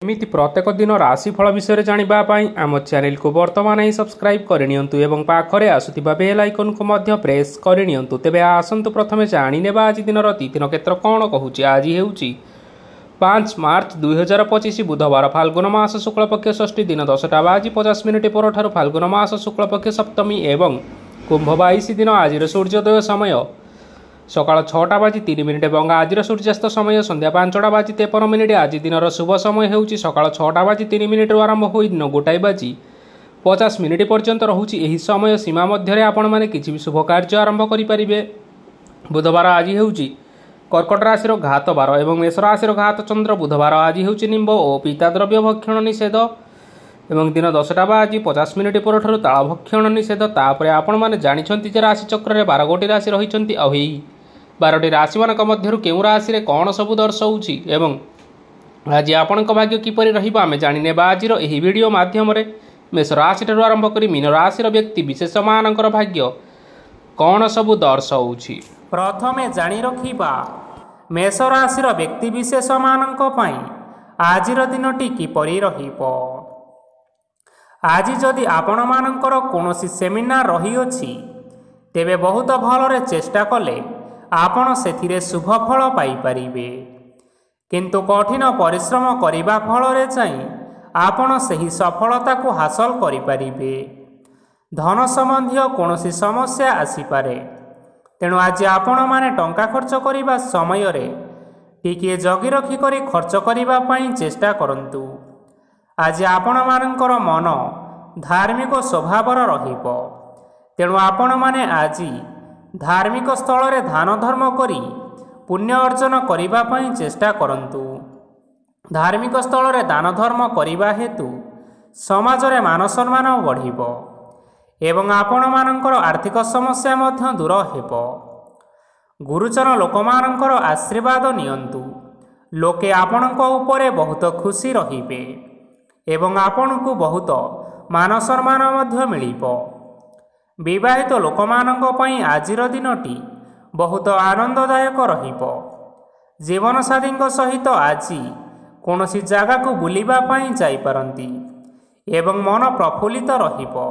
एमिति प्रत्येक दिन राशिफल विषय जानापी आम चैनल को बर्तमान ही सब्सक्राइब करनियंतु एवं पाखरे आसुथिबा बेल आइकन को मध्य प्रेस करनियंतु। तेबे आसंतु प्रथमे जानिनेबा आज दिन तिथि नक्षत्र कौन कहूची। आज हेउची 5 मार्च 2025 बुधवार फाल्गुन मास शुक्लपक्ष षष्ठी दिन 10टा बाजी 50 मिनिट पर फाल्गुन मास शुक्लपक्ष सप्तमी एवं कुंभ 22 दिन आज सूर्योदय समय सकाळ 6टा बाजी 3 मिनिट एवं आज सूर्यास्त समय संध्या 5टा बाजी 53 मिनिट। आज दिन शुभ समय हेउची सकाळ 6टा बाजी 3 मिनिट आरंभ होई दिन 2टा बाजी 50 मिनिट पर्यंत रहुची। एही समय सीमा मध्य आपण माने किछि भी शुभ कार्य आरंभ करि परिबे। बुधवार आज हेउची कर्कट राशि घात बार एवं मेष राशि घात चंद्र। बुधवार आज हेउची निंब और पीता द्रव्य भक्षण निषेध एवं दिन 10टा बाजी 50 मिनिट पर ताल भक्षण निषेध। तापर आपण माने जानिछंती जे राशि चक्र रे 12 गोटी राशि रहिछंती आ 12टी राशि मान मध्य केउ राशि कौन सबू दर्शाऊँच एवं आज आपण भाग्य किपरि रहिबा आमे जानिने आज एही वीडियो माध्यम मेष राशि ठारू आरंभ करी मीन राशि व्यक्ति विशेष मानकर भाग्य कौन सबू दर्शाऊँच। प्रथमे जानि रखिबा मेष राशि व्यक्ति विशेष मानक पई आजिर दिनटी किपरि रहिबो। आज जदि आपण मानकर कोनोसी सेमिनार रही अछि तेबे बहुत भलरे चेष्टा कले आपण सेथिरे शुभ फल पाई परिबे, किंतु कठिन परिश्रम करिबा फलरे चाहिँ आपण सही सफलता को हासिल करि परिबे। धन संबंधी कोनोसी समस्या आसी पारे, तेणु आज आपण माने टंका खर्च करिबा समय रे टिके जगी रखी करी खर्च करिबा पई चेष्टा करंतु। आज आपण मानकर मन धार्मिक स्वभावर रहिबो, तेणु आपण माने आज धार्मिक स्थल रे दान धर्म करी पुण्य अर्जन करिबा पई चेष्टा करंतु। धार्मिक स्थल रे दान धर्म करिबा हेतु समाज रे मान सम्मान बढ़िबो एवं आपण मानकर आर्थिक समस्या मध्य दूर हेबो। गुरुजन लोकमानकर आशीर्वाद नियंतु, लोके आपणक उपरे बहुत खुशी रहिबे एवं आपणकु बहुत मान सम्मान मध्य मिलिबो। विवाहित लोकमानंक पई आजिर दिनटी बहुत आनंददायक रहिबो। जीवन साथींक सहित आजी कोनोसी जागा को बुलिबा पई जाई पारंती एवं मन प्रफुल्लित रहिबो।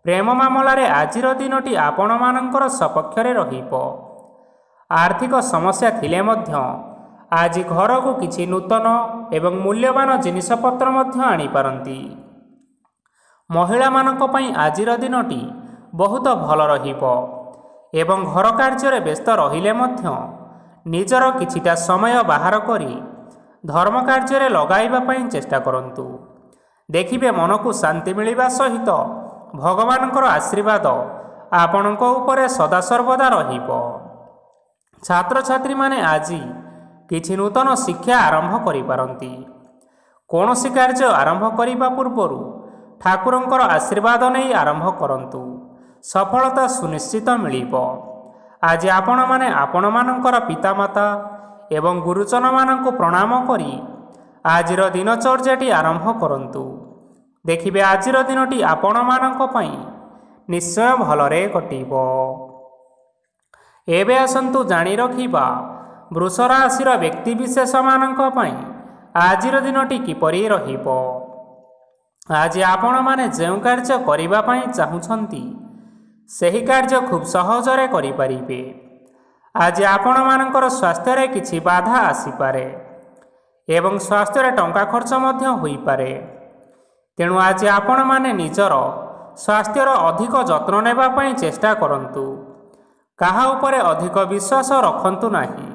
प्रेम मामलारे आजिर दिनटी आपण मानकर सपक्षरे रहिबो। आर्थिक समस्या थिले मध्य आज घर को किछि नूतन एवं मूल्यवान जिनिसपत्र मध्य आनी पारंती। महिला मानक पई आजिर दिनटी बहुत भल रहिबो एवं घर कार्य व्यस्त रहिले मध्य निजर किछिटा समय बाहर करी धर्म कार्य लगाइबा पई चेष्टा करंतु। देखिबे मन को शांति मिलिबा सहित भगवानकर आशीर्वाद आपणक उपरे सदा सर्वदा रहिबो। छात्र छात्री माने आजी किछि नूतन शिक्षा आरंभ करि पारंती। कोनोसी कार्य आरंभ करिबा पूर्वरु ठाकुरंकर आशीर्वाद नै आरंभ करंतु, सफलता सुनिश्चित मिलिबो। आज आपण माने आपण मानकर पितामाता एवं गुरुजन मानक प्रणाम करी आजिर दिनचर्याटी आरंभ करंतु। देखिबे आजिर दिनटी आपण मानक पई निश्चय भलरे कटिबो। एबे आसंतु जानि रखिबा वृष राशिर व्यक्ति विशेष मानक पई आजिर दिनटी किपरि रहिबो। आज आपण माने जेउ कार्य करिबा पई चाहुछंती सही कार्य खूब सहजरे करि परिबे। आज आपण मानकर स्वास्थ्य रे किछि बाधा आसी पारे एवं स्वास्थ्य रे टंका खर्च मध्य होई पारे, तेणु आज आपण माने निजर स्वास्थ्यर अधिक जत्न नेबा पई चेष्टा करंतु। काहा उपरे अधिक विश्वास रखंतु नाही,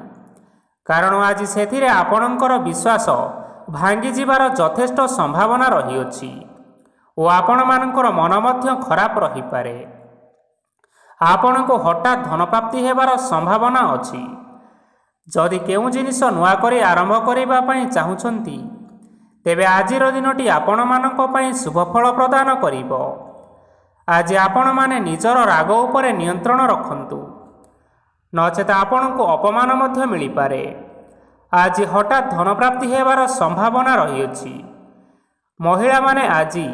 कारण आज सेथिरे आपणकर विश्वास भांगी जिबार यथेष्ट संभावना रही अछि ओ आपण मानकर मन मध्य खराब रही पारे। आपण को हठात धन प्राप्ति हेबार संभावना अछि। जदि केउ जिनिस नुआ करी आरंभ करिबा पई चाहुछंती तेबे आजिर दिनटी आपण मानक पई शुभ फल प्रदान करिबो। आज आपण माने निजर राग उपरे नियंत्रण रखंतु, नचेत आपण को अपमान मध्य मिली पारे। आज हठात धन प्राप्ति हेबार संभावना रही अछि। महिला माने आजी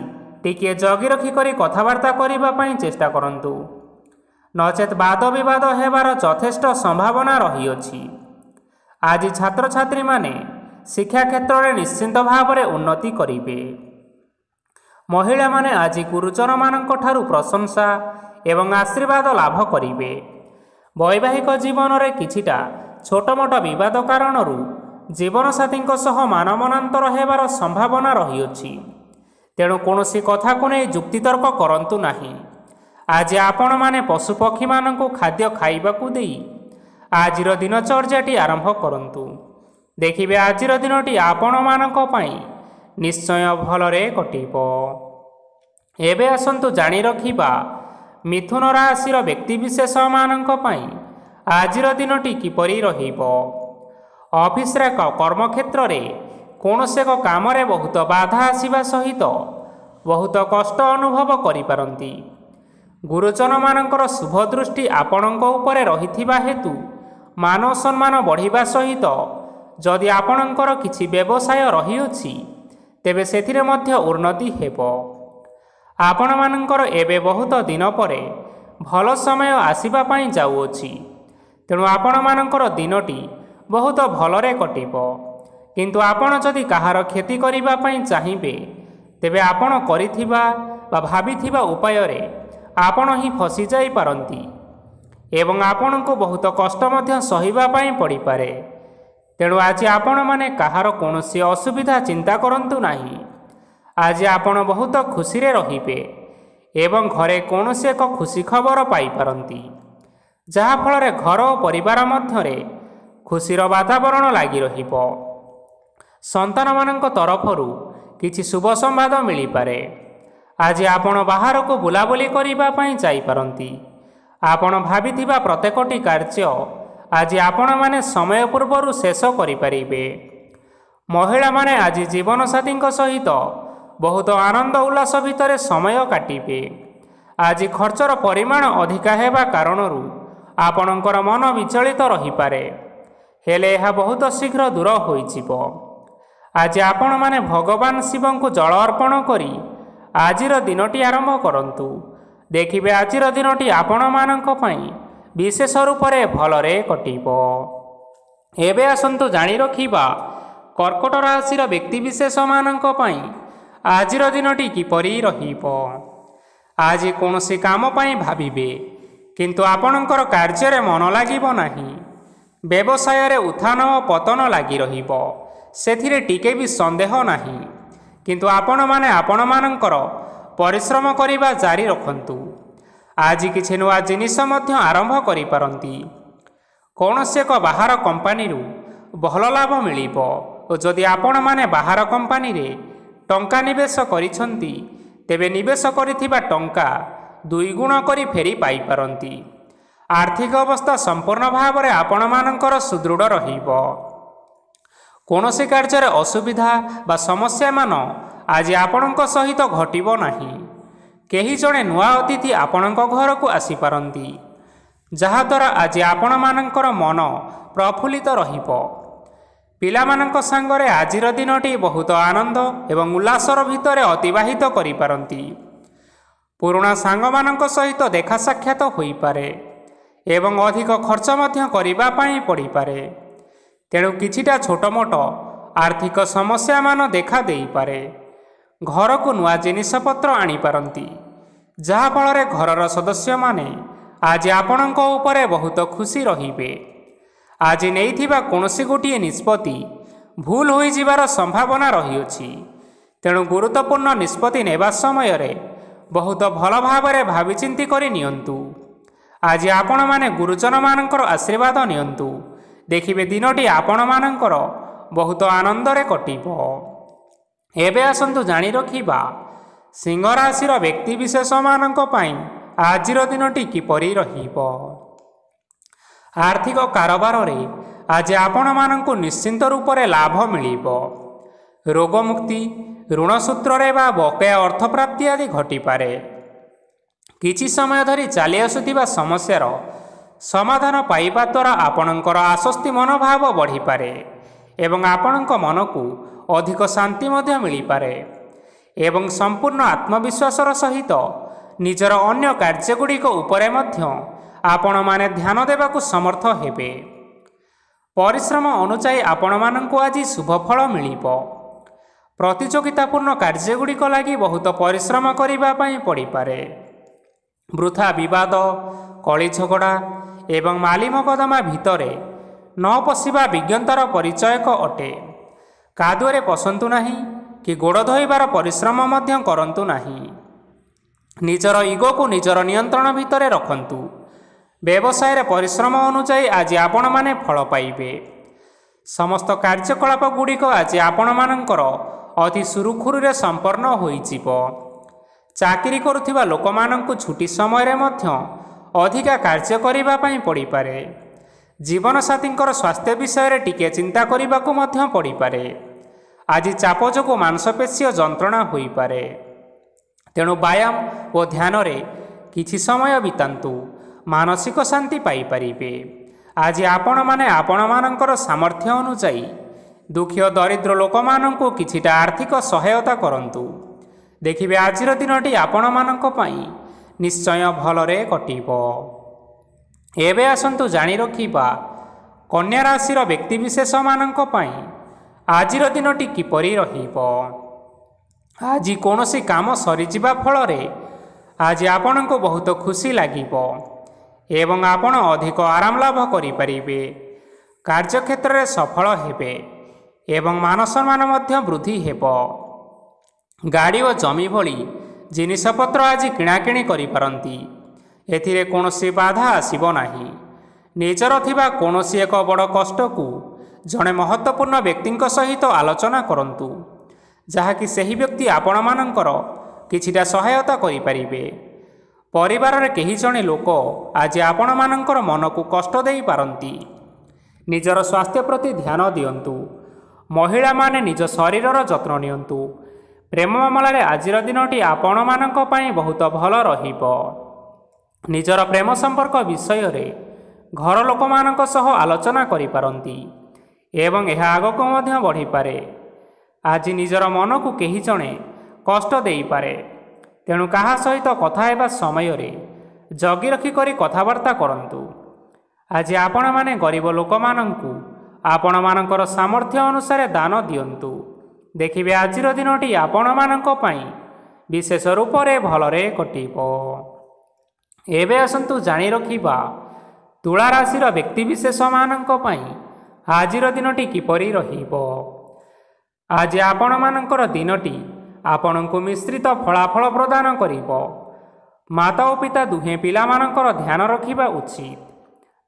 टिके जगी रखी करी कथावार्ता करिबा पई चेष्टा करंतु, नचेत वाद विवाद हेबार यथेष्ट संभावना रही अछि। आज छात्र छात्री माने ଶିକ୍ଷା କ୍ଷେତ୍ରରେ ନିଶ୍ଚିନ୍ତ ଭାବରେ ଉନ୍ନତି କରିବେ। ମହିଳାମାନେ ଆଜି ଗୁରୁଜନମାନଙ୍କ ଠାରୁ ପ୍ରଶଂସା ଏବଂ ଆଶୀର୍ବାଦ ଲାଭ କରିବେ। ବୈବାହିକ ଜୀବନରେ କିଛିଟା ଛୋଟମୋଟ ବିବାଦ କାରଣରୁ ଜୀବନସାଥୀଙ୍କ ସହ ମାନମନାନ୍ତର ହେବାର ସମ୍ଭାବନା ରହିଅଛି। ତେଣୁ କୌଣସି କଥାକୁ ନେଇ ଯୁକ୍ତିତର୍କ କରନ୍ତୁ ନାହିଁ। ଆଜି ଆପଣମାନେ ପଶୁପକ୍ଷୀମାନଙ୍କୁ ଖାଦ୍ୟ ଖାଇବାକୁ ଦେଇ ଆଜିର ଦିନଚର୍ଯ୍ୟାଟି ଆରମ୍ଭ କରନ୍ତୁ। ଦେଖିବେ ଆଜିର ଦିନଟି ଆପଣମାନଙ୍କ ପାଇଁ ନିଶ୍ଚୟ ଭଲରେ କଟିବ। ଏବେ ଆସନ୍ତୁ ଜାଣି ରଖିବା ମିଥୁନ ରାଶିର ବ୍ୟକ୍ତିବିଶେଷମାନଙ୍କ ପାଇଁ ଆଜିର ଦିନଟି କିପରି ରହିବ। ଅଫିସରେ କର୍ମକ୍ଷେତ୍ରରେ କୌଣସି ଏକ କାମରେ ବହୁତ ବାଧା ଆସିବା ସହିତ ବହୁତ କଷ୍ଟ ଅନୁଭବ କରିପାରନ୍ତି। ଗୁରୁଜନମାନଙ୍କର ଶୁଭ ଦୃଷ୍ଟି ଆପଣଙ୍କ ଉପରେ ରହିଥିବା ହେତୁ ମାନ ସମ୍ମାନ ବଢ଼ିବା ସହିତ ଯଦି ଆପଣଙ୍କର କିଛି ବ୍ୟବସାୟ ରହିଅଛି ତେବେ ସେଥିରେ ମଧ୍ୟ ଉନ୍ନତି ହେବ। ଆପଣମାନଙ୍କର ଏବେ ବହୁତ ଦିନ ପରେ ଭଲ ସମୟ ଆସିବା ପାଇଁ ଯାଉଅଛି। ତେଣୁ ଆପଣମାନଙ୍କର ଦିନଟି ବହୁତ ଭଲରେ କଟିବ। କିନ୍ତୁ ଆପଣ ଯଦି କାହାର କ୍ଷତି କରିବା ପାଇଁ ଚାହିଁବେ ତେବେ ଆପଣ କରିଥିବା ବା ଭାବିଥିବା ଉପାୟରେ ଆପଣ ହିଁ ଫସିଯାଇପାରନ୍ତି ଏବଂ ଆପଣଙ୍କୁ ବହୁତ କଷ୍ଟ ମଧ୍ୟ ସହିବା ପାଇଁ ପଡ଼ିପାରେ। ତେଣୁ ଆଜି ଆପଣମାନେ କାହାର କୌଣସି ଅସୁବିଧା ଚିନ୍ତା କରନ୍ତୁ ନାହିଁ। ଆଜି ଆପଣ ବହୁତ ଖୁସିରେ ରହିବେ ଏବଂ ଘରେ କୌଣସି ଏକ ଖୁସି ଖବର ପାଇପାରନ୍ତି, ଯାହାଫଳରେ ଘର ଓ ପରିବାର ମଧ୍ୟରେ ଖୁସିର ବାତାବରଣ ଲାଗି ରହିବ। ସନ୍ତାନମାନଙ୍କ ତରଫରୁ କିଛି ଶୁଭ ସମ୍ବାଦ ମିଳିପାରେ। ଆଜି ଆପଣ ବାହାରକୁ ବୁଲାବୁଲି କରିବା ପାଇଁ ଯାଇପାରନ୍ତି। ଆପଣ ଭାବିଥିବା ପ୍ରତ୍ୟେକଟି କାର୍ଯ୍ୟ ଆଜି ଆପଣମାନେ ସମୟ ପୂର୍ବରୁ ଶେଷ କରିପାରିବେ। ମହିଳାମାନେ ଆଜି ଜୀବନସାଥୀଙ୍କ ସହିତ ବହୁତ ଆନନ୍ଦ ଉଲ୍ଲାସ ଭିତରେ ସମୟ କାଟିବେ। ଆଜି ଖର୍ଚ୍ଚର ପରିମାଣ ଅଧିକା ହେବା କାରଣରୁ ଆପଣଙ୍କର ମନ ବିଚଳିତ ରହିପାରେ, ହେଲେ ଏହା ବହୁତ ଶୀଘ୍ର ଦୂର ହୋଇଯିବ। ଆଜି ଆପଣମାନେ ଭଗବାନ ଶିବଙ୍କୁ ଜଳ ଅର୍ପଣ କରି ଆଜିର ଦିନଟି ଆରମ୍ଭ କରନ୍ତୁ। ଦେଖିବେ ଆଜିର ଦିନଟି ଆପଣମାନଙ୍କ ପାଇଁ ବିଶେଷ ରୂପରେ ଭଲରେ କଟିବ। ଏବେ ଆସନ୍ତୁ ଜାଣି ରଖିବା କର୍କଟ ରାଶିର ବ୍ୟକ୍ତିବିଶେଷମାନଙ୍କ ପାଇଁ ଆଜିର ଦିନଟି କିପରି ରହିବ। ଆଜି କୌଣସି କାମ ପାଇଁ ଭାବିବେ, କିନ୍ତୁ ଆପଣଙ୍କର କାର୍ଯ୍ୟରେ ମନ ଲାଗିବ ନାହିଁ। ବ୍ୟବସାୟରେ ଉତ୍ଥାନ ଓ ପତନ ଲାଗି ରହିବ, ସେଥିରେ ଟିକେ ବି ସନ୍ଦେହ ନାହିଁ। କିନ୍ତୁ ଆପଣମାନେ ଆପଣମାନଙ୍କର ପରିଶ୍ରମ କରିବା ଜାରି ରଖନ୍ତୁ। ଆଜି କିଛି ନୂଆ ଜିନିଷ ମଧ୍ୟ ଆରମ୍ଭ କରିପାରନ୍ତି। କୌଣସି ଏକ ବାହାର କମ୍ପାନୀରୁ ଭଲ ଲାଭ ମିଳିବ ଓ ଯଦି ଆପଣମାନେ ବାହାର କମ୍ପାନୀରେ ଟଙ୍କା ନିବେଶ କରିଛନ୍ତି ତେବେ ନିବେଶ କରିଥିବା ଟଙ୍କା ଦୁଇଗୁଣ କରି ଫେରି ପାଇପାରନ୍ତି। ଆର୍ଥିକ ଅବସ୍ଥା ସମ୍ପୂର୍ଣ୍ଣ ଭାବରେ ଆପଣମାନଙ୍କର ସୁଦୃଢ଼ ରହିବ। କୌଣସି କାର୍ଯ୍ୟରେ ଅସୁବିଧା ବା ସମସ୍ୟାମାନ ଆଜି ଆପଣଙ୍କ ସହିତ ଘଟିବ ନାହିଁ। କେହି ଜଣେ ନୂଆ ଅତିଥି ଆପଣଙ୍କ ଘରକୁ ଆସିପାରନ୍ତି, ଯାହାଦ୍ୱାରା ଆଜି ଆପଣମାନଙ୍କର ମନ ପ୍ରଫୁଲ୍ଲିତ ରହିବ। ପିଲାମାନଙ୍କ ସାଙ୍ଗରେ ଆଜିର ଦିନଟି ବହୁତ ଆନନ୍ଦ ଏବଂ ଉଲ୍ଲାସର ଭିତରେ ଅତିବାହିତ କରିପାରନ୍ତି। ପୁରୁଣା ସାଙ୍ଗମାନଙ୍କ ସହିତ ଦେଖା ସାକ୍ଷାତ ହୋଇପାରେ ଏବଂ ଅଧିକ ଖର୍ଚ୍ଚ ମଧ୍ୟ କରିବା ପାଇଁ ପଡ଼ିପାରେ। ତେଣୁ କିଛିଟା ଛୋଟମୋଟ ଆର୍ଥିକ ସମସ୍ୟାମାନ ଦେଖା ଦେଇପାରେ। ଘରକୁ ନୂଆ ଜିନିଷପତ୍ର ଆଣିପାରନ୍ତି, ଯାହାଫଳରେ ଘରର ସଦସ୍ୟମାନେ ଆଜି ଆପଣଙ୍କ ଉପରେ ବହୁତ ଖୁସି ରହିବେ। ଆଜି ନେଇଥିବା କୌଣସି ଗୋଟିଏ ନିଷ୍ପତ୍ତି ଭୁଲ ହୋଇଯିବାର ସମ୍ଭାବନା ରହିଅଛି। ତେଣୁ ଗୁରୁତ୍ୱପୂର୍ଣ୍ଣ ନିଷ୍ପତ୍ତି ନେବା ସମୟରେ ବହୁତ ଭଲ ଭାବରେ ଭାବିଚିନ୍ତି କରି ନିଅନ୍ତୁ। ଆଜି ଆପଣମାନେ ଗୁରୁଜନମାନଙ୍କର ଆଶୀର୍ବାଦ ନିଅନ୍ତୁ। ଦେଖିବେ ଦିନଟି ଆପଣମାନଙ୍କର ବହୁତ ଆନନ୍ଦରେ କଟିବ। ଏବେ ଆସନ୍ତୁ ଜାଣି ରଖିବା ସିଂହ ରାଶିର ବ୍ୟକ୍ତିବିଶେଷମାନଙ୍କ ପାଇଁ ଆଜିର ଦିନଟି କିପରି ରହିବ। ଆର୍ଥିକ କାରବାରରେ ଆଜି ଆପଣମାନଙ୍କୁ ନିଶ୍ଚିନ୍ତ ରୂପରେ ଲାଭ ମିଳିବ। ରୋଗମୁକ୍ତି, ଋଣ ସୂତ୍ରରେ ବା ବକେୟା ଅର୍ଥପ୍ରାପ୍ତି ଆଦି ଘଟିପାରେ। କିଛି ସମୟ ଧରି ଚାଲି ଆସୁଥିବା ସମସ୍ୟାର ସମାଧାନ ପାଇବା ଦ୍ୱାରା ଆପଣଙ୍କର ଆଶ୍ୱସ୍ତି ମନୋଭାବ ବଢ଼ିପାରେ ଏବଂ ଆପଣଙ୍କ ମନକୁ ଅଧିକ ଶାନ୍ତି ମଧ୍ୟ ମିଳିପାରେ ଏବଂ ସମ୍ପୂର୍ଣ୍ଣ ଆତ୍ମବିଶ୍ୱାସର ସହିତ ନିଜର ଅନ୍ୟ କାର୍ଯ୍ୟଗୁଡ଼ିକ ଉପରେ ମଧ୍ୟ ଆପଣମାନେ ଧ୍ୟାନ ଦେବାକୁ ସମର୍ଥ ହେବେ। ପରିଶ୍ରମ ଅନୁଯାୟୀ ଆପଣମାନଙ୍କୁ ଆଜି ଶୁଭଫଳ ମିଳିବ। ପ୍ରତିଯୋଗିତାପୂର୍ଣ୍ଣ କାର୍ଯ୍ୟଗୁଡ଼ିକ ଲାଗି ବହୁତ ପରିଶ୍ରମ କରିବା ପାଇଁ ପଡ଼ିପାରେ। ବୃଥା ବିବାଦ, କଳି ଝଗଡ଼ା ଏବଂ ମାଲି ମକଦ୍ଦମା ଭିତରେ ନ ପଶିବା ବିଜ୍ଞତାର ପରିଚୟକ ଅଟେ। କାଦୁଅରେ ପଶନ୍ତୁ ନାହିଁ କି ଗୋଡ଼ ଧୋଇବାର ପରିଶ୍ରମ ମଧ୍ୟ କରନ୍ତୁ ନାହିଁ। ନିଜର ଇଗୋକୁ ନିଜର ନିୟନ୍ତ୍ରଣ ଭିତରେ ରଖନ୍ତୁ। ବ୍ୟବସାୟରେ ପରିଶ୍ରମ ଅନୁଯାୟୀ ଆଜି ଆପଣମାନେ ଫଳ ପାଇବେ। ସମସ୍ତ କାର୍ଯ୍ୟକଳାପ ଗୁଡ଼ିକ ଆଜି ଆପଣମାନଙ୍କର ଅତି ସୁରୁଖୁରୁରେ ସମ୍ପନ୍ନ ହୋଇଯିବ। ଚାକିରି କରୁଥିବା ଲୋକମାନଙ୍କୁ ଛୁଟି ସମୟରେ ମଧ୍ୟ ଅଧିକା କାର୍ଯ୍ୟ କରିବା ପାଇଁ ପଡ଼ିପାରେ। ଜୀବନସାଥୀଙ୍କର ସ୍ୱାସ୍ଥ୍ୟ ବିଷୟରେ ଟିକିଏ ଚିନ୍ତା କରିବାକୁ ମଧ୍ୟ ପଡ଼ିପାରେ। ଆଜି ଚାପ ଯୋଗୁଁ ମାଂସପେଶୀୟ ଯନ୍ତ୍ରଣା ହୋଇପାରେ। ତେଣୁ ବ୍ୟାୟାମ ଓ ଧ୍ୟାନରେ କିଛି ସମୟ ବିତାନ୍ତୁ, ମାନସିକ ଶାନ୍ତି ପାଇପାରିବେ। ଆଜି ଆପଣମାନେ ଆପଣମାନଙ୍କର ସାମର୍ଥ୍ୟ ଅନୁଯାୟୀ ଦୁଃଖୀ ଓ ଦରିଦ୍ର ଲୋକମାନଙ୍କୁ କିଛିଟା ଆର୍ଥିକ ସହାୟତା କରନ୍ତୁ। ଦେଖିବେ ଆଜିର ଦିନଟି ଆପଣମାନଙ୍କ ପାଇଁ ନିଶ୍ଚୟ ଭଲରେ କଟିବ। ଏବେ ଆସନ୍ତୁ ଜାଣି ରଖିବା କନ୍ୟା ରାଶିର ବ୍ୟକ୍ତିବିଶେଷମାନଙ୍କ ପାଇଁ ଆଜିର ଦିନଟି କିପରି ରହିବ। ଆଜି କୌଣସି କାମ ସରିଯିବା ଫଳରେ ଆଜି ଆପଣଙ୍କୁ ବହୁତ ଖୁସି ଲାଗିବ ଏବଂ ଆପଣ ଅଧିକ ଆରାମ ଲାଭ କରିପାରିବେ। କାର୍ଯ୍ୟକ୍ଷେତ୍ରରେ ସଫଳ ହେବେ ଏବଂ ମାନସମ୍ମାନ ମଧ୍ୟ ବୃଦ୍ଧି ହେବ। ଗାଡ଼ି ଓ ଜମି ଭଳି ଜିନିଷପତ୍ର ଆଜି କିଣାକିଣି କରିପାରନ୍ତି। ଏଥିରେ କୌଣସି ବାଧା ଆସିବ ନାହିଁ। ନିଜର ଥିବା କୌଣସି ଏକ ବଡ଼ କଷ୍ଟକୁ ଜଣେ ମହତ୍ତ୍ୱପୂର୍ଣ୍ଣ ବ୍ୟକ୍ତିଙ୍କ ସହିତ ଆଲୋଚନା କରନ୍ତୁ, ଯାହାକି ସେହି ବ୍ୟକ୍ତି ଆପଣମାନଙ୍କର କିଛିଟା ସହାୟତା କରିପାରିବେ। ପରିବାରରେ କେହି ଜଣେ ଲୋକ ଆଜି ଆପଣମାନଙ୍କର ମନକୁ କଷ୍ଟ ଦେଇପାରନ୍ତି। ନିଜର ସ୍ୱାସ୍ଥ୍ୟ ପ୍ରତି ଧ୍ୟାନ ଦିଅନ୍ତୁ। ମହିଳାମାନେ ନିଜ ଶରୀରର ଯତ୍ନ ନିଅନ୍ତୁ। ପ୍ରେମ ମାମଲାରେ ଆଜିର ଦିନଟି ଆପଣମାନଙ୍କ ପାଇଁ ବହୁତ ଭଲ ରହିବ। ନିଜର ପ୍ରେମ ସମ୍ପର୍କ ବିଷୟରେ ଘର ଲୋକମାନଙ୍କ ସହ ଆଲୋଚନା କରିପାରନ୍ତି ଏବଂ ଏହା ଆଗକୁ ମଧ୍ୟ ବଢ଼ିପାରେ। ଆଜି ନିଜର ମନକୁ କେହି ଜଣେ କଷ୍ଟ ଦେଇପାରେ, ତେଣୁ କାହା ସହିତ କଥା ହେବା ସମୟରେ ଜଗି ରଖି କରି କଥାବାର୍ତ୍ତା କରନ୍ତୁ। ଆଜି ଆପଣମାନେ ଗରିବ ଲୋକମାନଙ୍କୁ ଆପଣମାନଙ୍କର ସାମର୍ଥ୍ୟ ଅନୁସାରେ ଦାନ ଦିଅନ୍ତୁ। ଦେଖିବେ ଆଜିର ଦିନଟି ଆପଣମାନଙ୍କ ପାଇଁ ବିଶେଷ ରୂପରେ ଭଲରେ କଟିବ। ଏବେ ଆସନ୍ତୁ ଜାଣି ରଖିବା ତୁଳା ରାଶିର ବ୍ୟକ୍ତିବିଶେଷମାନଙ୍କ ପାଇଁ ଆଜିର ଦିନଟି କିପରି ରହିବ। ଆଜି ଆପଣମାନଙ୍କର ଦିନଟି ଆପଣଙ୍କୁ ମିଶ୍ରିତ ଫଳାଫଳ ପ୍ରଦାନ କରିବ। ମାତା ଓ ପିତା ଦୁହେଁ ପିଲାମାନଙ୍କର ଧ୍ୟାନ ରଖିବା ଉଚିତ,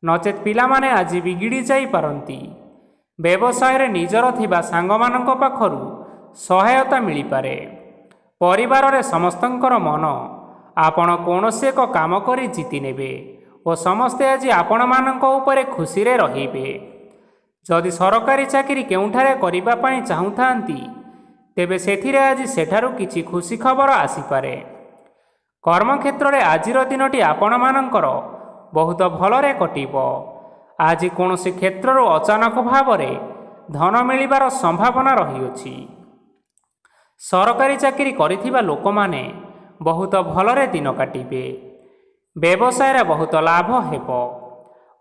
ନଚେତ୍ ପିଲାମାନେ ଆଜି ବିଗିଡ଼ି ଯାଇପାରନ୍ତି। ବ୍ୟବସାୟରେ ନିଜର ଥିବା ସାଙ୍ଗମାନଙ୍କ ପାଖରୁ ସହାୟତା ମିଳିପାରେ। ପରିବାରରେ ସମସ୍ତଙ୍କର ମନ ଆପଣ କୌଣସି ଏକ କାମ କରି ଜିତି ନେବେ ଓ ସମସ୍ତେ ଆଜି ଆପଣମାନଙ୍କ ଉପରେ ଖୁସିରେ ରହିବେ। ଯଦି ସରକାରୀ ଚାକିରି କେଉଁଠାରେ କରିବା ପାଇଁ ଚାହୁଁଥାନ୍ତି, ତେବେ ସେଥିରେ ଆଜି ସେଠାରୁ କିଛି ଖୁସି ଖବର ଆସିପାରେ। କର୍ମକ୍ଷେତ୍ରରେ ଆଜିର ଦିନଟି ଆପଣମାନଙ୍କର ବହୁତ ଭଲରେ କଟିବ। ଆଜି କୌଣସି କ୍ଷେତ୍ରରୁ ଅଚାନକ ଭାବରେ ଧନ ମିଳିବାର ସମ୍ଭାବନା ରହିଅଛି। ସରକାରୀ ଚାକିରି କରିଥିବା ଲୋକମାନେ ବହୁତ ଭଲରେ ଦିନ କାଟିବେ। ବ୍ୟବସାୟରେ ବହୁତ ଲାଭ ହେବ।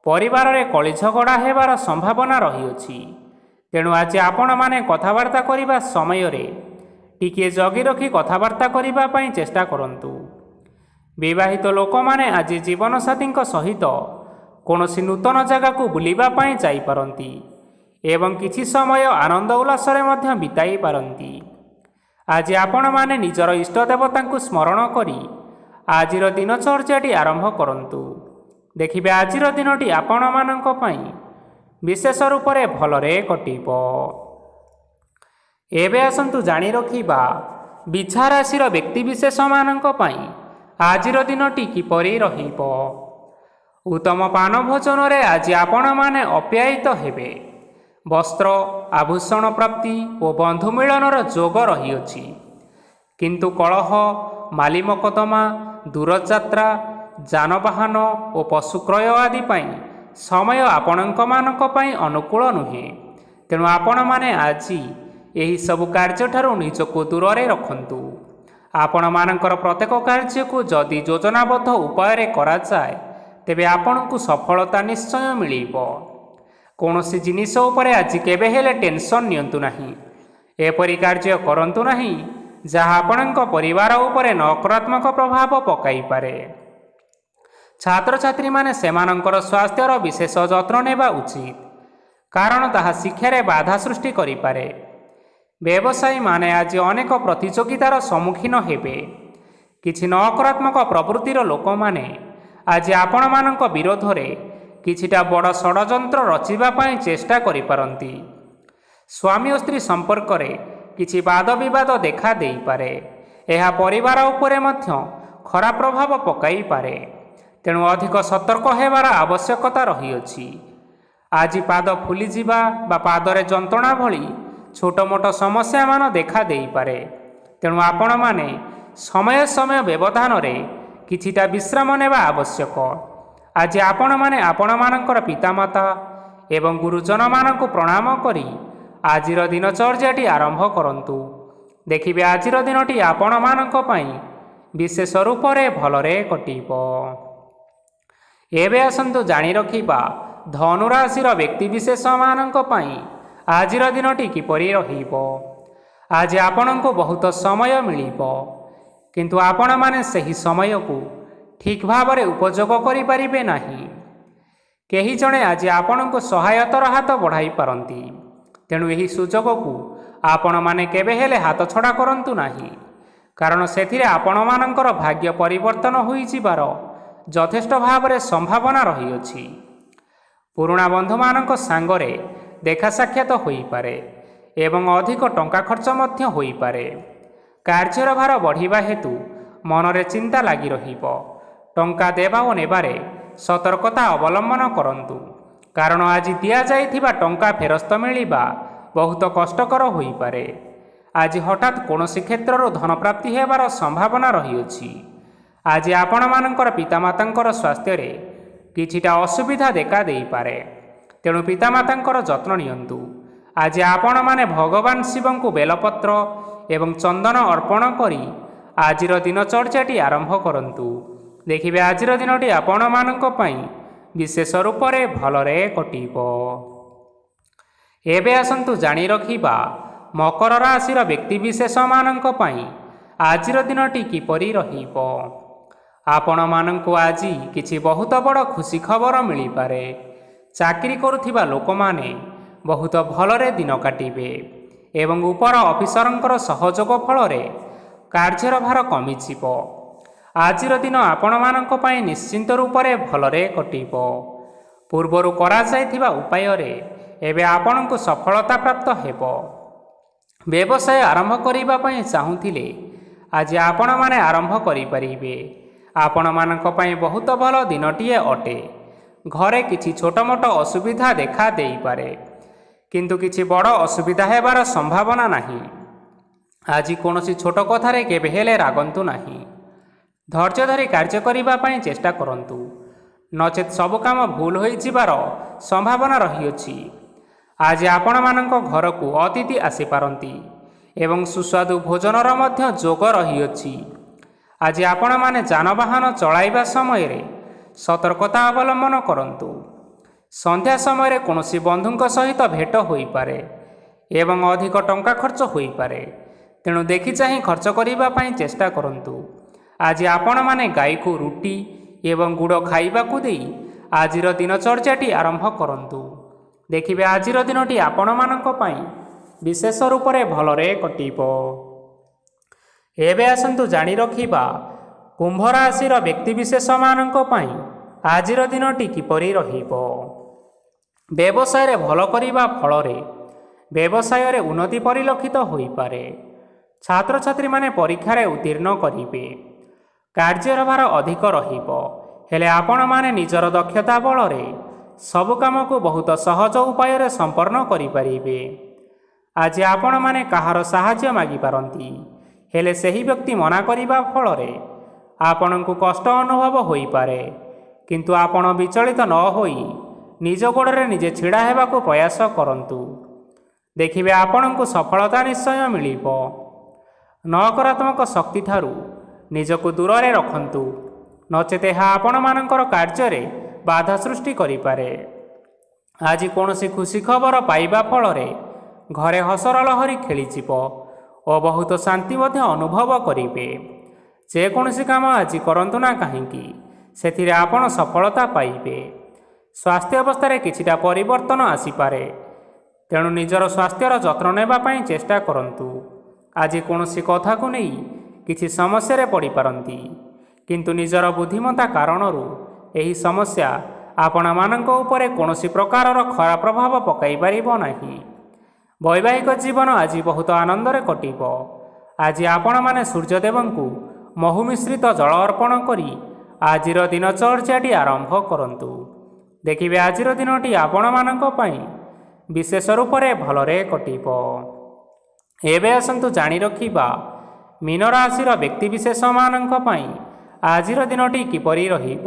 ପରିବାରରେ କଳି ଝଗଡ଼ା ହେବାର ସମ୍ଭାବନା ରହିଅଛି, ତେଣୁ ଆଜି ଆପଣମାନେ କଥାବାର୍ତ୍ତା କରିବା ସମୟରେ ଟିକିଏ ଜଗି ରଖି କଥାବାର୍ତ୍ତା କରିବା ପାଇଁ ଚେଷ୍ଟା କରନ୍ତୁ। ବିବାହିତ ଲୋକମାନେ ଆଜି ଜୀବନସାଥୀଙ୍କ ସହିତ କୌଣସି ନୂତନ ଜାଗାକୁ ବୁଲିବା ପାଇଁ ଯାଇପାରନ୍ତି ଏବଂ କିଛି ସମୟ ଆନନ୍ଦ ଉଲ୍ଲାସରେ ମଧ୍ୟ ବିତାଇ ପାରନ୍ତି। ଆଜି ଆପଣମାନେ ନିଜର ଇଷ୍ଟ ଦେବତାଙ୍କୁ ସ୍ମରଣ କରି ଆଜିର ଦିନଚର୍ଯ୍ୟାଟି ଆରମ୍ଭ କରନ୍ତୁ। ଦେଖିବେ ଆଜିର ଦିନଟି ଆପଣମାନଙ୍କ ପାଇଁ ବିଶେଷ ରୂପରେ ଭଲରେ କଟିବ। ଏବେ ଆସନ୍ତୁ ଜାଣି ରଖିବା ବିଛା ରାଶିର ବ୍ୟକ୍ତିବିଶେଷମାନଙ୍କ ପାଇଁ ଆଜିର ଦିନଟି କିପରି ରହିବ। ଉତ୍ତମ ପାନ ଭୋଜନରେ ଆଜି ଆପଣମାନେ ଅପ୍ୟାୟିତ ହେବେ। ବସ୍ତ୍ର ଆଭୂଷଣ ପ୍ରାପ୍ତି ଓ ବନ୍ଧୁ ମିଳନର ଯୋଗ ରହିଅଛି, କିନ୍ତୁ କଳହ, ମାଲି ମକଦ୍ଦମା, ଦୂରଯାତ୍ରା, ଯାନବାହନ ଓ ପଶୁ କ୍ରୟ ଆଦି ପାଇଁ ସମୟ ଆପଣମାନଙ୍କ ପାଇଁ ଅନୁକୂଳ ନୁହେଁ। ତେଣୁ ଆପଣମାନେ ଆଜି ଏହିସବୁ କାର୍ଯ୍ୟଠାରୁ ନିଜକୁ ଦୂରରେ ରଖନ୍ତୁ। ଆପଣମାନଙ୍କର ପ୍ରତ୍ୟେକ କାର୍ଯ୍ୟକୁ ଯଦି ଯୋଜନାବଦ୍ଧ ଉପାୟରେ କରାଯାଏ, ତେବେ ଆପଣଙ୍କୁ ସଫଳତା ନିଶ୍ଚୟ ମିଳିବ। କୌଣସି ଜିନିଷ ଉପରେ ଆଜି କେବେ ହେଲେ ଟେନସନ୍ ନିଅନ୍ତୁ ନାହିଁ। ଏପରି କାର୍ଯ୍ୟ କରନ୍ତୁ ନାହିଁ ଯାହା ଆପଣଙ୍କ ପରିବାର ଉପରେ ନକାରାତ୍ମକ ପ୍ରଭାବ ପକାଇପାରେ। ଛାତ୍ରଛାତ୍ରୀମାନେ ସେମାନଙ୍କର ସ୍ୱାସ୍ଥ୍ୟର ବିଶେଷ ଯତ୍ନ ନେବା ଉଚିତ, କାରଣ ତାହା ଶିକ୍ଷାରେ ବାଧା ସୃଷ୍ଟି କରିପାରେ। ବ୍ୟବସାୟୀମାନେ ଆଜି ଅନେକ ପ୍ରତିଯୋଗିତାର ସମ୍ମୁଖୀନ ହେବେ। କିଛି ନକାରାତ୍ମକ ପ୍ରବୃତ୍ତିର ଲୋକମାନେ ଆଜି ଆପଣମାନଙ୍କ ବିରୋଧରେ କିଛିଟା ବଡ଼ ଷଡ଼ଯନ୍ତ୍ର ରଚିବା ପାଇଁ ଚେଷ୍ଟା କରିପାରନ୍ତି। ସ୍ୱାମୀ ଓ ସ୍ତ୍ରୀ ସମ୍ପର୍କରେ କିଛି ବାଦ ବିବାଦ ଦେଖା ଦେଇପାରେ। ଏହା ପରିବାର ଉପରେ ମଧ୍ୟ ଖରାପ ପ୍ରଭାବ ପକାଇପାରେ। ତେଣୁ ଅଧିକ ସତର୍କ ହେବାର ଆବଶ୍ୟକତା ରହିଅଛି। ଆଜି ପାଦ ଫୁଲିଯିବା ବା ପାଦରେ ଯନ୍ତ୍ରଣା ଭଳି ଛୋଟ ମୋଟ ସମସ୍ୟାମାନ ଦେଖା ଦେଇପାରେ। ତେଣୁ ଆପଣମାନେ ସମୟ ସମୟ ବ୍ୟବଧାନରେ କିଛିଟା ବିଶ୍ରାମ ନେବା ଆବଶ୍ୟକ। ଆଜି ଆପଣମାନେ ଆପଣମାନଙ୍କର ପିତାମାତା ଏବଂ ଗୁରୁଜନମାନଙ୍କୁ ପ୍ରଣାମ କରି ଆଜିର ଦିନଚର୍ଯ୍ୟାଟି ଆରମ୍ଭ କରନ୍ତୁ। ଦେଖିବେ ଆଜିର ଦିନଟି ଆପଣମାନଙ୍କ ପାଇଁ ବିଶେଷ ରୂପରେ ଭଲରେ କଟିବ। ଏବେ ଆସନ୍ତୁ ଜାଣି ରଖିବା ଧନୁରାଶିର ବ୍ୟକ୍ତିବିଶେଷମାନଙ୍କ ପାଇଁ ଆଜିର ଦିନଟି କିପରି ରହିବ। ଆଜି ଆପଣଙ୍କୁ ବହୁତ ସମୟ ମିଳିବ, କିନ୍ତୁ ଆପଣମାନେ ସେହି ସମୟକୁ ଠିକ୍ ଭାବରେ ଉପଯୋଗ କରିପାରିବେ ନାହିଁ। କେହି ଜଣେ ଆଜି ଆପଣଙ୍କୁ ସହାୟତାର ହାତ ବଢ଼ାଇ ପାରନ୍ତି। ତେଣୁ ଏହି ସୁଯୋଗକୁ ଆପଣମାନେ କେବେ ହେଲେ ହାତଛଡ଼ା କରନ୍ତୁ ନାହିଁ, କାରଣ ସେଥିରେ ଆପଣମାନଙ୍କର ଭାଗ୍ୟ ପରିବର୍ତ୍ତନ ହୋଇଯିବାର ଯଥେଷ୍ଟ ଭାବରେ ସମ୍ଭାବନା ରହିଅଛି। ପୁରୁଣା ବନ୍ଧୁମାନଙ୍କ ସାଙ୍ଗରେ ଦେଖା ସାକ୍ଷାତ ହୋଇପାରେ ଏବଂ ଅଧିକ ଟଙ୍କା ଖର୍ଚ୍ଚ ମଧ୍ୟ ହୋଇପାରେ। କାର୍ଯ୍ୟର ଭାର ବଢ଼ିବା ହେତୁ ମନରେ ଚିନ୍ତା ଲାଗି ରହିବ। ଟଙ୍କା ଦେବା ଓ ନେବାରେ ସତର୍କତା ଅବଲମ୍ବନ କରନ୍ତୁ, କାରଣ ଆଜି ଦିଆଯାଇଥିବା ଟଙ୍କା ଫେରସ୍ତ ମିଳିବା ବହୁତ କଷ୍ଟକର ହୋଇପାରେ। ଆଜି ହଠାତ୍ କୌଣସି କ୍ଷେତ୍ରରୁ ଧନପ୍ରାପ୍ତି ହେବାର ସମ୍ଭାବନା ରହିଅଛି। ଆଜି ଆପଣମାନଙ୍କର ପିତାମାତାଙ୍କର ସ୍ୱାସ୍ଥ୍ୟରେ କିଛିଟା ଅସୁବିଧା ଦେଖା ଦେଇପାରେ। ତେଣୁ ପିତାମାତାଙ୍କର ଯତ୍ନ ନିଅନ୍ତୁ। ଆଜି ଆପଣମାନେ ଭଗବାନ ଶିବଙ୍କୁ ବେଲପତ୍ର ଏବଂ ଚନ୍ଦନ ଅର୍ପଣ କରି ଆଜିର ଦିନଚର୍ଯ୍ୟାଟି ଆରମ୍ଭ କରନ୍ତୁ। ଦେଖିବେ ଆଜିର ଦିନଟି ଆପଣମାନଙ୍କ ପାଇଁ ବିଶେଷ ରୂପରେ ଭଲରେ କଟିବ। ଏବେ ଆସନ୍ତୁ ଜାଣି ରଖିବା ମକର ରାଶିର ବ୍ୟକ୍ତିବିଶେଷମାନଙ୍କ ପାଇଁ ଆଜିର ଦିନଟି କିପରି ରହିବ। ଆପଣମାନଙ୍କୁ ଆଜି କିଛି ବହୁତ ବଡ଼ ଖୁସି ଖବର ମିଳିପାରେ। ଚାକିରି କରୁଥିବା ଲୋକମାନେ ବହୁତ ଭଲରେ ଦିନ କାଟିବେ ଏବଂ ଉପର ଅଫିସରଙ୍କର ସହଯୋଗ ଫଳରେ କାର୍ଯ୍ୟର ଭାର କମିଯିବ। ଆଜିର ଦିନ ଆପଣମାନଙ୍କ ପାଇଁ ନିଶ୍ଚିନ୍ତ ରୂପରେ ଭଲରେ କଟିବ। ପୂର୍ବରୁ କରାଯାଇଥିବା ଉପାୟରେ ଏବେ ଆପଣଙ୍କୁ ସଫଳତା ପ୍ରାପ୍ତ ହେବ। ବ୍ୟବସାୟ ଆରମ୍ଭ କରିବା ପାଇଁ ଚାହୁଁଥିଲେ ଆଜି ଆପଣମାନେ ଆରମ୍ଭ କରିପାରିବେ। ଆପଣମାନଙ୍କ ପାଇଁ ବହୁତ ଭଲ ଦିନଟିଏ ଅଟେ। ଘରେ କିଛି ଛୋଟ ମୋଟ ଅସୁବିଧା ଦେଖା ଦେଇପାରେ, କିନ୍ତୁ କିଛି ବଡ଼ ଅସୁବିଧା ହେବାର ସମ୍ଭାବନା ନାହିଁ। ଆଜି କୌଣସି ଛୋଟ କଥାରେ କେବେ ହେଲେ ରାଗନ୍ତୁ ନାହିଁ। ଧୈର୍ଯ୍ୟ ଧରି କାର୍ଯ୍ୟ କରିବା ପାଇଁ ଚେଷ୍ଟା କରନ୍ତୁ, ନଚେତ୍ ସବୁ କାମ ଭୁଲ ହୋଇଯିବାର ସମ୍ଭାବନା ରହିଅଛି। ଆଜି ଆପଣମାନଙ୍କ ଘରକୁ ଅତିଥି ଆସିପାରନ୍ତି ଏବଂ ସୁସ୍ୱାଦୁ ଭୋଜନର ମଧ୍ୟ ଯୋଗ ରହିଅଛି। ଆଜି ଆପଣମାନେ ଯାନବାହନ ଚଳାଇବା ସମୟରେ ସତର୍କତା ଅବଲମ୍ବନ କରନ୍ତୁ। ସନ୍ଧ୍ୟା ସମୟରେ କୌଣସି ବନ୍ଧୁଙ୍କ ସହିତ ଭେଟ ହୋଇପାରେ ଏବଂ ଅଧିକ ଟଙ୍କା ଖର୍ଚ୍ଚ ହୋଇପାରେ। ତେଣୁ ଦେଖି ଚାହିଁ ଖର୍ଚ୍ଚ କରିବା ପାଇଁ ଚେଷ୍ଟା କରନ୍ତୁ। ଆଜି ଆପଣମାନେ ଗାଈକୁ ରୁଟି ଏବଂ ଗୁଡ଼ ଖାଇବାକୁ ଦେଇ ଆଜିର ଦିନଚର୍ଯ୍ୟାଟି ଆରମ୍ଭ କରନ୍ତୁ। ଦେଖିବେ ଆଜିର ଦିନଟି ଆପଣମାନଙ୍କ ପାଇଁ ବିଶେଷ ରୂପରେ ଭଲରେ କଟିବ। ଏବେ ଆସନ୍ତୁ ଜାଣି ରଖିବା କୁମ୍ଭ ରାଶିର ବ୍ୟକ୍ତିବିଶେଷମାନଙ୍କ ପାଇଁ ଆଜିର ଦିନଟି କିପରି ରହିବ। ବ୍ୟବସାୟରେ ଭଲ କରିବା ଫଳରେ ବ୍ୟବସାୟରେ ଉନ୍ନତି ପରିଲକ୍ଷିତ ହୋଇପାରେ। ଛାତ୍ରଛାତ୍ରୀମାନେ ପରୀକ୍ଷାରେ ଉତ୍ତୀର୍ଣ୍ଣ କରିବେ। କାର୍ଯ୍ୟର ଭାର ଅଧିକ ରହିବ, ହେଲେ ଆପଣମାନେ ନିଜର ଦକ୍ଷତା ବଳରେ ସବୁ କାମକୁ ବହୁତ ସହଜ ଉପାୟରେ ସମ୍ପନ୍ନ କରିପାରିବେ। ଆଜି ଆପଣମାନେ କାହାର ସାହାଯ୍ୟ ମାଗିପାରନ୍ତି, ହେଲେ ସେହି ବ୍ୟକ୍ତି ମନା କରିବା ଫଳରେ ଆପଣଙ୍କୁ କଷ୍ଟ ଅନୁଭବ ହୋଇପାରେ। କିନ୍ତୁ ଆପଣ ବିଚଳିତ ନ ହୋଇ ନିଜ ଗୋଡ଼ରେ ନିଜେ ଛିଡ଼ା ହେବାକୁ ପ୍ରୟାସ କରନ୍ତୁ। ଦେଖିବେ ଆପଣଙ୍କୁ ସଫଳତା ନିଶ୍ଚୟ ମିଳିବ। ନକାରାତ୍ମକ ଶକ୍ତିଠାରୁ ନିଜକୁ ଦୂରରେ ରଖନ୍ତୁ, ନଚେତ୍ ଏହା ଆପଣମାନଙ୍କର କାର୍ଯ୍ୟରେ ବାଧା ସୃଷ୍ଟି କରିପାରେ। ଆଜି କୌଣସି ଖୁସି ଖବର ପାଇବା ଫଳରେ ଘରେ ହସର ଲହରୀ ଖେଳିଯିବ ଓ ବହୁତ ଶାନ୍ତି ମଧ୍ୟ ଅନୁଭବ କରିବେ। ଯେକୌଣସି କାମ ଆଜି କରନ୍ତୁ ନା କାହିଁକି ସେଥିରେ ଆପଣ ସଫଳତା ପାଇବେ। ସ୍ୱାସ୍ଥ୍ୟ ଅବସ୍ଥାରେ କିଛିଟା ପରିବର୍ତ୍ତନ ଆସିପାରେ, ତେଣୁ ନିଜର ସ୍ୱାସ୍ଥ୍ୟର ଯତ୍ନ ନେବା ପାଇଁ ଚେଷ୍ଟା କରନ୍ତୁ। ଆଜି କୌଣସି କଥାକୁ ନେଇ କିଛି ସମସ୍ୟାରେ ପଡ଼ିପାରନ୍ତି, କିନ୍ତୁ ନିଜର ବୁଦ୍ଧିମତ୍ତା କାରଣରୁ ଏହି ସମସ୍ୟା ଆପଣମାନଙ୍କ ଉପରେ କୌଣସି ପ୍ରକାରର ଖରାପ ପ୍ରଭାବ ପକାଇ ପାରିବ ନାହିଁ। ବୈବାହିକ ଜୀବନ ଆଜି ବହୁତ ଆନନ୍ଦରେ କଟିବ। ଆଜି ଆପଣମାନେ ସୂର୍ଯ୍ୟଦେବଙ୍କୁ ମହୁ ମିଶ୍ରିତ ଜଳ ଅର୍ପଣ କରି ଆଜିର ଦିନଚର୍ଯ୍ୟାଟି ଆରମ୍ଭ କରନ୍ତୁ। ଦେଖିବେ ଆଜିର ଦିନଟି ଆପଣମାନଙ୍କ ପାଇଁ ବିଶେଷ ରୂପରେ ଭଲରେ କଟିବ। ଏବେ ଆସନ୍ତୁ ଜାଣି ରଖିବା ମୀନ ରାଶିର ବ୍ୟକ୍ତିବିଶେଷମାନଙ୍କ ପାଇଁ ଆଜିର ଦିନଟି କିପରି ରହିବ।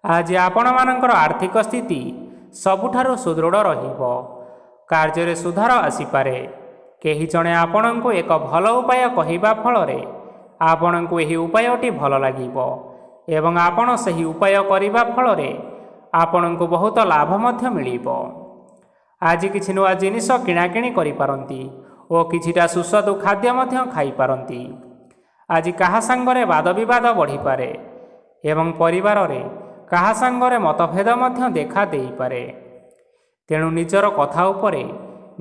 ଆଜି ଆପଣମାନଙ୍କର ଆର୍ଥିକ ସ୍ଥିତି ସବୁଠାରୁ ସୁଦୃଢ଼ ରହିବ। କାର୍ଯ୍ୟରେ ସୁଧାର ଆସିପାରେ। କେହି ଜଣେ ଆପଣଙ୍କୁ ଏକ ଭଲ ଉପାୟ କହିବା ଫଳରେ ଆପଣଙ୍କୁ ଏହି ଉପାୟଟି ଭଲ ଲାଗିବ ଏବଂ ଆପଣ ସେହି ଉପାୟ କରିବା ଫଳରେ ଆପଣଙ୍କୁ ବହୁତ ଲାଭ ମଧ୍ୟ ମିଳିବ। ଆଜି କିଛି ନୂଆ ଜିନିଷ କିଣାକିଣି କରିପାରନ୍ତି ଓ କିଛିଟା ସୁସ୍ୱାଦୁ ଖାଦ୍ୟ ମଧ୍ୟ ଖାଇପାରନ୍ତି। ଆଜି କାହା ସାଙ୍ଗରେ ବାଦବିବାଦ ବଢ଼ିପାରେ ଏବଂ ପରିବାରରେ କାହା ସାଙ୍ଗରେ ମତଭେଦ ମଧ୍ୟ ଦେଖା ଦେଇପାରେ। ତେଣୁ ନିଜର କଥା ଉପରେ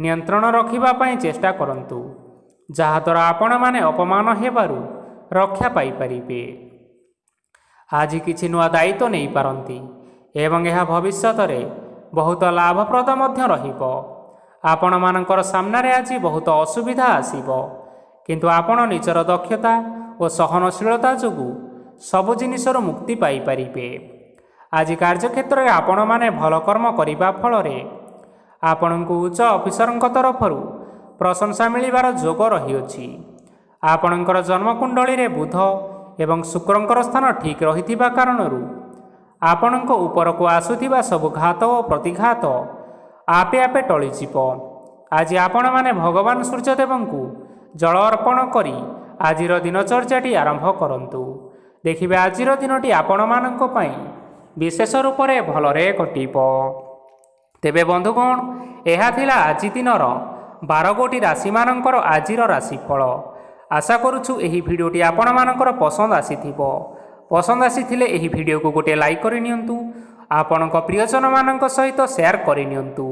ନିୟନ୍ତ୍ରଣ ରଖିବା ପାଇଁ ଚେଷ୍ଟା କରନ୍ତୁ, ଯାହାଦ୍ୱାରା ଆପଣମାନେ ଅପମାନ ହେବାରୁ ରକ୍ଷା ପାଇପାରିବେ। ଆଜି କିଛି ନୂଆ ଦାୟିତ୍ୱ ନେଇପାରନ୍ତି ଏବଂ ଏହା ଭବିଷ୍ୟତରେ ବହୁତ ଲାଭପ୍ରଦ ମଧ୍ୟ ରହିବ। ଆପଣମାନଙ୍କର ସାମ୍ନାରେ ଆଜି ବହୁତ ଅସୁବିଧା ଆସିବ, କିନ୍ତୁ ଆପଣ ନିଜର ଦକ୍ଷତା ଓ ସହନଶୀଳତା ଯୋଗୁଁ ସବୁ ଜିନିଷରୁ ମୁକ୍ତି ପାଇପାରିବେ। ଆଜି କାର୍ଯ୍ୟକ୍ଷେତ୍ରରେ ଆପଣମାନେ ଭଲ କର୍ମ କରିବା ଫଳରେ ଆପଣଙ୍କୁ ଉଚ୍ଚ ଅଫିସରଙ୍କ ତରଫରୁ ପ୍ରଶଂସା ମିଳିବାର ଯୋଗ ରହିଅଛି। ଆପଣଙ୍କର ଜନ୍ମକୁଣ୍ଡଳୀରେ ବୁଧ ଏବଂ ଶୁକ୍ରଙ୍କର ସ୍ଥାନ ଠିକ୍ ରହିଥିବା କାରଣରୁ ଆପଣଙ୍କ ଉପରକୁ ଆସୁଥିବା ସବୁ ଘାତ ଓ ପ୍ରତିଘାତ ଆପେ ଆପେ ଟଳିଯିବ। ଆଜି ଆପଣମାନେ ଭଗବାନ ସୂର୍ଯ୍ୟଦେବଙ୍କୁ ଜଳ ଅର୍ପଣ କରି ଆଜିର ଦିନଚର୍ଯ୍ୟାଟି ଆରମ୍ଭ କରନ୍ତୁ। ଦେଖିବେ ଆଜିର ଦିନଟି ଆପଣମାନଙ୍କ ପାଇଁ ବିଶେଷ ରୂପରେ ଭଲରେ କଟିବ। ତେବେ ବନ୍ଧୁଗଣ, ଏହା ଥିଲା ଆଜି ଦିନର 12 ଗୋଟି ରାଶିମାନଙ୍କର ଆଜିର ରାଶିଫଳ। ଆଶା କରୁଛୁ ଏହି ଭିଡ଼ିଓଟି ଆପଣମାନଙ୍କର ପସନ୍ଦ ଆସିଥିବ। ପସନ୍ଦ ଆସିଥିଲେ ଏହି ଭିଡ଼ିଓକୁ ଗୋଟିଏ ଲାଇକ୍ କରିନିଅନ୍ତୁ। ଆପଣଙ୍କ ପ୍ରିୟଜନମାନଙ୍କ ସହିତ ସେୟାର କରିନିଅନ୍ତୁ।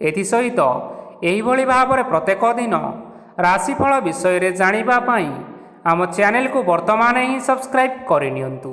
ଏଥିସହିତ ଏହିଭଳି ଭାବରେ ପ୍ରତ୍ୟେକ ଦିନ ରାଶିଫଳ ବିଷୟରେ ଜାଣିବା ପାଇଁ ଆମ ଚ୍ୟାନେଲକୁ ବର୍ତ୍ତମାନ ହିଁ ସବସ୍କ୍ରାଇବ୍ କରିନିଅନ୍ତୁ।